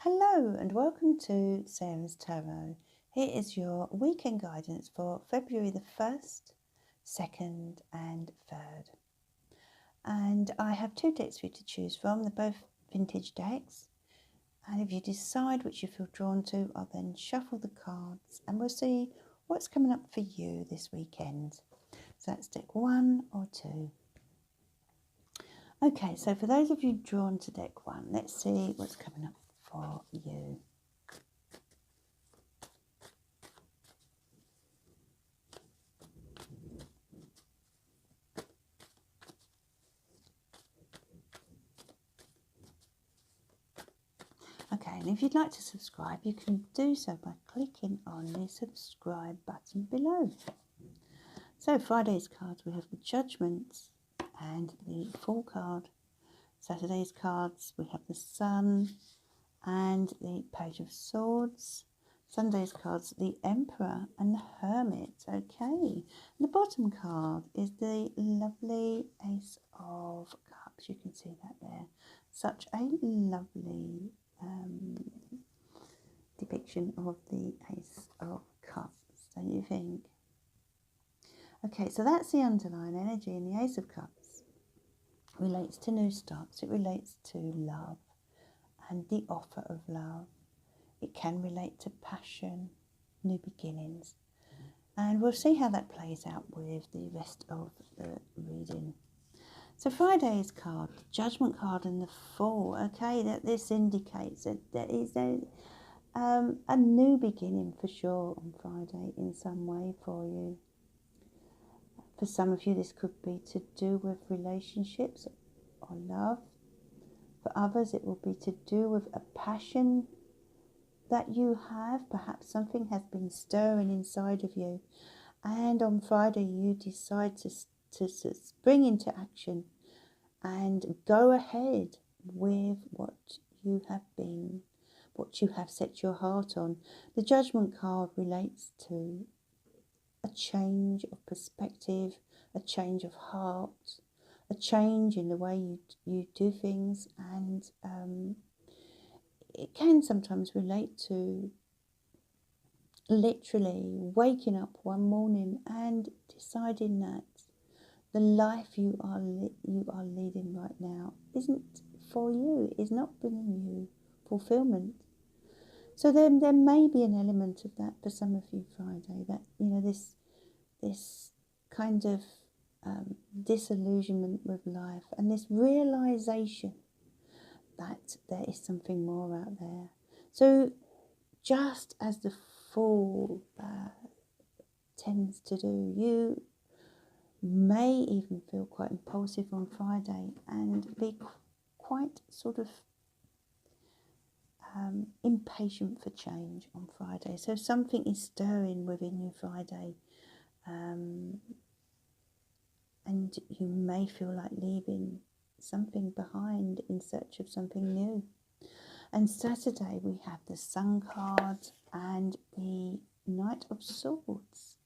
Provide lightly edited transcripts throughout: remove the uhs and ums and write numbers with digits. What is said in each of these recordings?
Hello and welcome to Sarah's Tarot. Here is your weekend guidance for February the 1st, 2nd and 3rd. And I have two decks for you to choose from. They're both vintage decks. And if you decide which you feel drawn to, I'll then shuffle the cards and we'll see what's coming up for you this weekend. So that's deck 1 or 2. Okay, so for those of you drawn to deck 1, let's see what's coming up for you. Okay, and if you'd like to subscribe, you can do so by clicking on the subscribe button below. So Friday's cards, we have the Judgments and the Fool card. Saturday's cards, we have the Sun and the Page of Swords. Sunday's cards, the Emperor and the Hermit. Okay, and the bottom card is the lovely Ace of Cups. You can see that there. Such a lovely depiction of the Ace of Cups, don't you think? Okay, so that's the underlying energy, and the Ace of Cups relates to new starts. It relates to love and the offer of love. It can relate to passion, new beginnings, and we'll see how that plays out with the rest of the reading. So Friday's card, the Judgment card and the Fool, okay, that this indicates that there is a new beginning for sure on Friday in some way for you. For some of you, this could be to do with relationships or love. For others, it will be to do with a passion that you have. Perhaps something has been stirring inside of you, and on Friday you decide to spring into action and go ahead with what you have set your heart on. The Judgment card relates to a change of perspective, a change of heart, a change in the way you do things, and it can sometimes relate to literally waking up one morning and deciding that the life you are leading right now isn't for you, is not bringing you fulfillment. So then there may be an element of that for some of you Friday, that, you know, this kind of disillusionment with life and this realization that there is something more out there. So just as the Fool tends to do, you may even feel quite impulsive on Friday and be quite sort of impatient for change on Friday. So something is stirring within you Friday, and you may feel like leaving something behind in search of something new. And Saturday we have the Sun card and the Knight of Swords.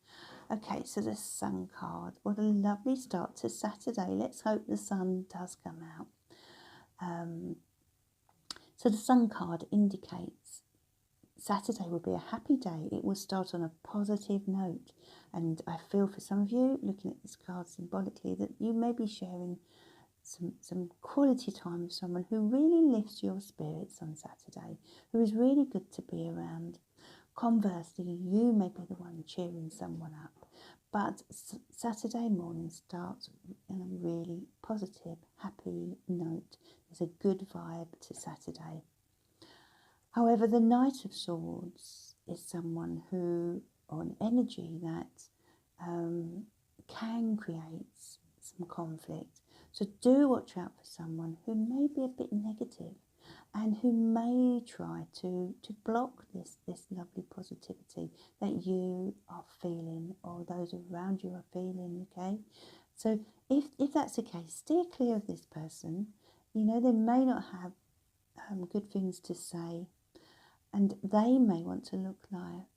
Okay, so the Sun card, what a lovely start to Saturday. Let's hope the sun does come out. So the Sun card indicates Saturday will be a happy day. It will start on a positive note. And I feel for some of you, looking at this card symbolically, that you may be sharing some quality time with someone who really lifts your spirits on Saturday, who is really good to be around. Conversely, you may be the one cheering someone up. But Saturday morning starts in a really positive, happy note. There's a good vibe to Saturday. However, the Knight of Swords is someone who, or an energy that can create some conflict. So do watch out for someone who may be a bit negative and who may try to block this lovely positivity that you are feeling or those around you are feeling, okay? So if that's the case, steer clear of this person. You know, they may not have good things to say, and they may want to look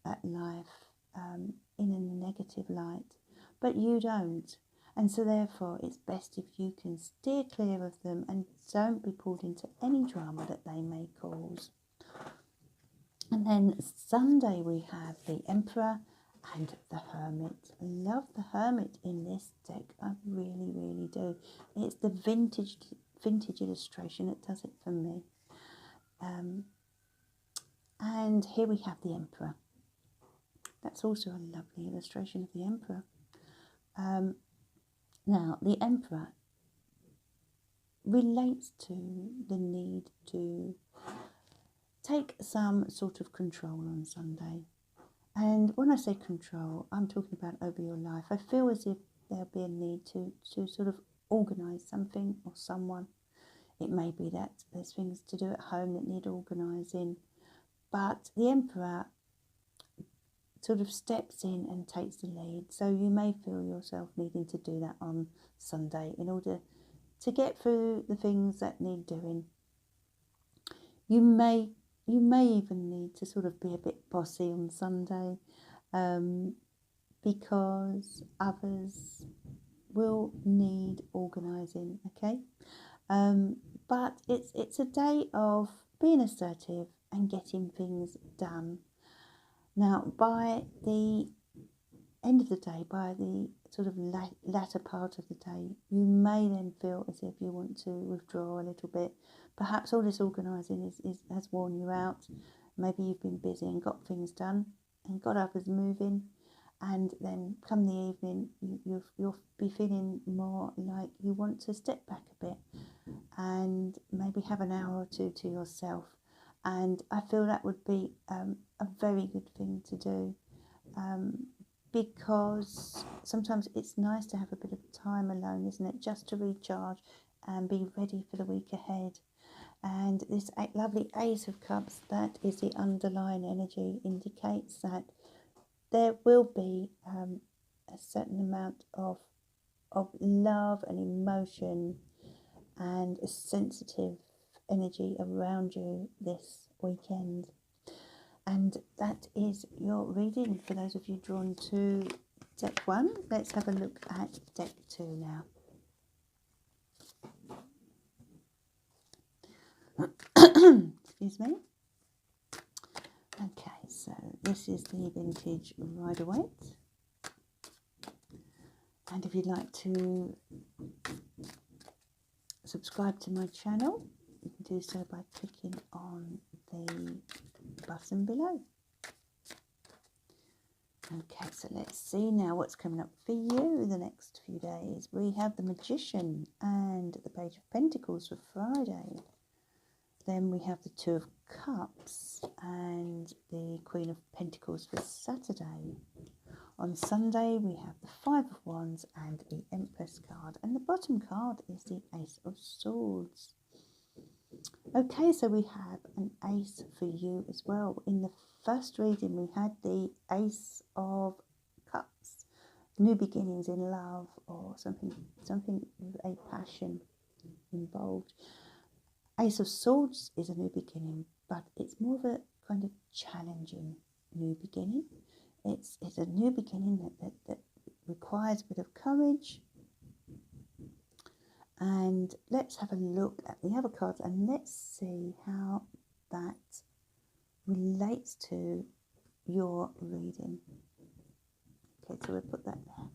at life in a negative light, but you don't. And so therefore it's best if you can steer clear of them and don't be pulled into any drama that they may cause. And then Sunday we have the Emperor and the Hermit. I love the Hermit in this deck. I really, really do. It's the vintage illustration that does it for me. And here we have the Emperor. That's also a lovely illustration of the Emperor. Now, the Emperor relates to the need to take some sort of control on Sunday. And when I say control, I'm talking about over your life. I feel as if there'll be a need to sort of organise something or someone. It may be that there's things to do at home that need organising. But the Emperor sort of steps in and takes the lead. So you may feel yourself needing to do that on Sunday in order to get through the things that need doing. You may even need to sort of be a bit bossy on Sunday, because others will need organising, okay? But it's a day of being assertive and getting things done. Now, by the end of the day, by the sort of latter part of the day, you may then feel as if you want to withdraw a little bit. Perhaps all this organising has worn you out. Maybe you've been busy and got things done and got others moving, and then come the evening you'll be feeling more like you want to step back a bit and maybe have an hour or two to yourself. And I feel that would be a very good thing to do, because sometimes it's nice to have a bit of time alone, isn't it, just to recharge and be ready for the week ahead. And this lovely Ace of Cups, that is the underlying energy, indicates that there will be a certain amount of love and emotion and a sensitive energy around you this weekend. And that is your reading for those of you drawn to deck 1. Let's have a look at deck 2 now. Excuse me. Okay, so this is the vintage Rider-Waite. And if you'd like to subscribe to my channel, you can do so by clicking on the button below. Okay, so let's see now what's coming up for you the next few days. We have the Magician and the Page of Pentacles for Friday. Then we have the Two of Cups and the Queen of Pentacles for Saturday. On Sunday, we have the Five of Wands and the Empress card. And the bottom card is the Ace of Swords. Okay, so we have an ace for you as well. In the first reading, we had the Ace of Cups. New beginnings in love, or something with a passion involved. Ace of Swords is a new beginning, but it's more of a kind of challenging new beginning. It's a new beginning that requires a bit of courage. And let's have a look at the other cards and let's see how that relates to your reading. Okay, so we'll put that there.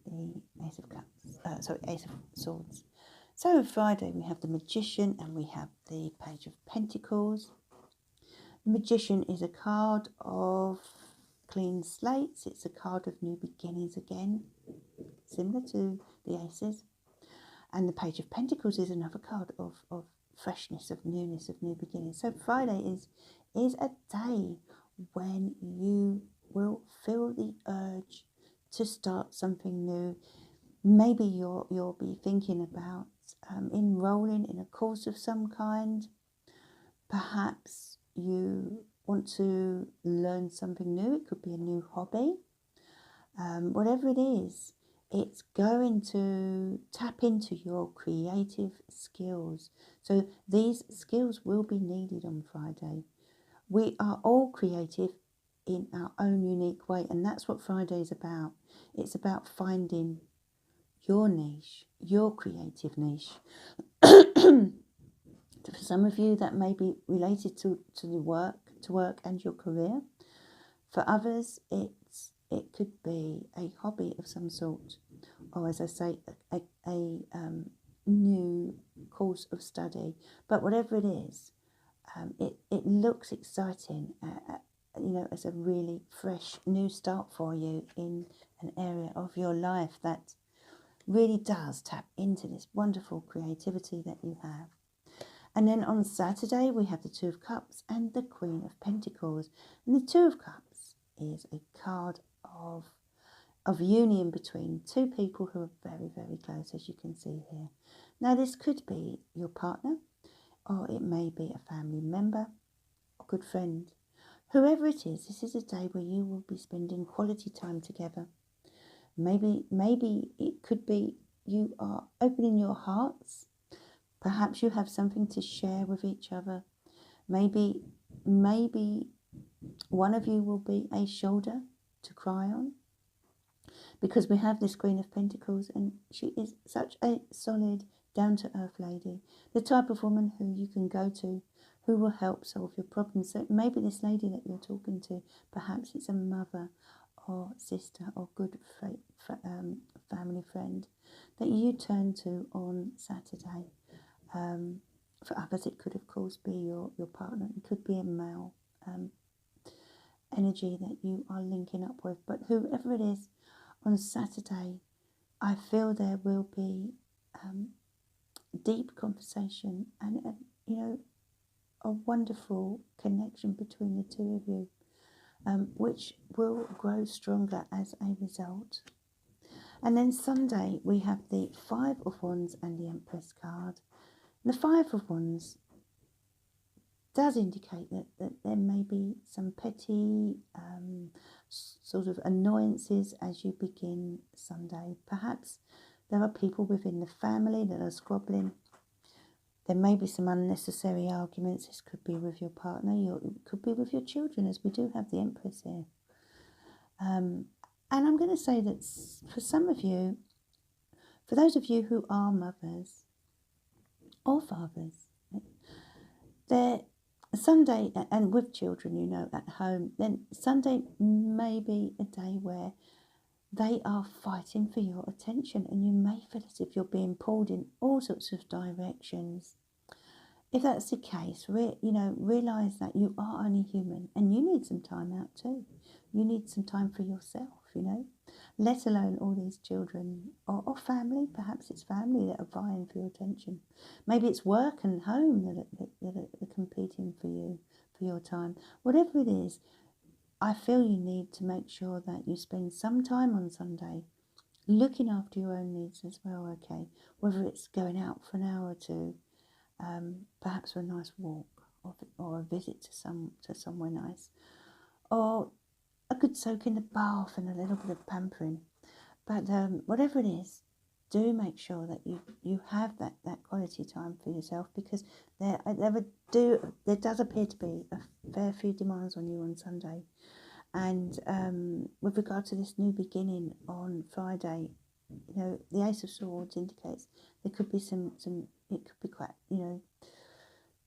The Ace of Cups, Ace of Swords. So Friday we have the Magician and we have the Page of Pentacles. The Magician is a card of clean slates. It's a card of new beginnings again, similar to the Aces. And the Page of Pentacles is another card of freshness, of newness, of new beginnings. So Friday is a day when you will feel the urge to start something new. Maybe you'll be thinking about enrolling in a course of some kind. Perhaps you want to learn something new. It could be a new hobby. Whatever it is, it's going to tap into your creative skills. So these skills will be needed on Friday. We are all creative in our own unique way, and that's what Friday is about. It's about finding your niche, your creative niche. For some of you, that may be related to the work, to work and your career. For others, it could be a hobby of some sort, or as I say, a new course of study. But whatever it is, it looks exciting, as a really fresh new start for you in an area of your life that really does tap into this wonderful creativity that you have. And then on Saturday, we have the Two of Cups and the Queen of Pentacles. And the Two of Cups is a card of union between two people who are very, very close, as you can see here. Now, this could be your partner, or it may be a family member, a good friend. Whoever it is, this is a day where you will be spending quality time together. Maybe it could be you are opening your hearts. Perhaps you have something to share with each other. Maybe one of you will be a shoulder to cry on, because we have this Queen of Pentacles, and she is such a solid, down-to-earth lady, the type of woman who you can go to, who will help solve your problems. So maybe this lady that you're talking to, perhaps it's a mother or sister or good family friend that you turn to on Saturday. For others, it could, of course, be your partner. It could be a male energy that you are linking up with. But whoever it is, on Saturday, I feel there will be deep conversation and a wonderful connection between the two of you, which will grow stronger as a result. And then Sunday, we have the Five of Wands and the Empress card. And the Five of Wands does indicate that there may be some petty sort of annoyances as you begin Sunday. Perhaps there are people within the family that are squabbling. There may be some unnecessary arguments. This could be with your partner, it could be with your children, as we do have the Empress here. And I'm going to say that for some of you, for those of you who are mothers or fathers, Sunday, and with children, at home, then Sunday may be a day where they are fighting for your attention, and you may feel as if you're being pulled in all sorts of directions. If that's the case, realise that you are only human, and you need some time out too. You need some time for yourself, let alone all these children or family. Perhaps it's family that are vying for your attention. Maybe it's work and home that are competing for you, for your time. Whatever it is, I feel you need to make sure that you spend some time on Sunday looking after your own needs as well, okay? Whether it's going out for an hour or two, perhaps for a nice walk, or a visit to somewhere nice, or a good soak in the bath and a little bit of pampering. But whatever it is, do make sure that you have that quality time for yourself, because there does appear to be a fair few demands on you on Sunday. And with regard to this new beginning on Friday, the Ace of Swords indicates there could be it could be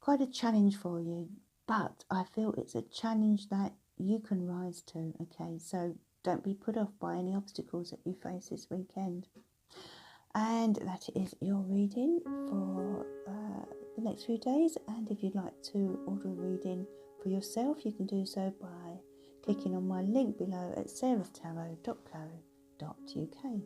quite a challenge for you, but I feel it's a challenge that you can rise to, okay? So don't be put off by any obstacles that you face this weekend. And that is your reading for the next few days. And if you'd like to order a reading for yourself, you can do so by clicking on my link below at sarahstarot.co.uk.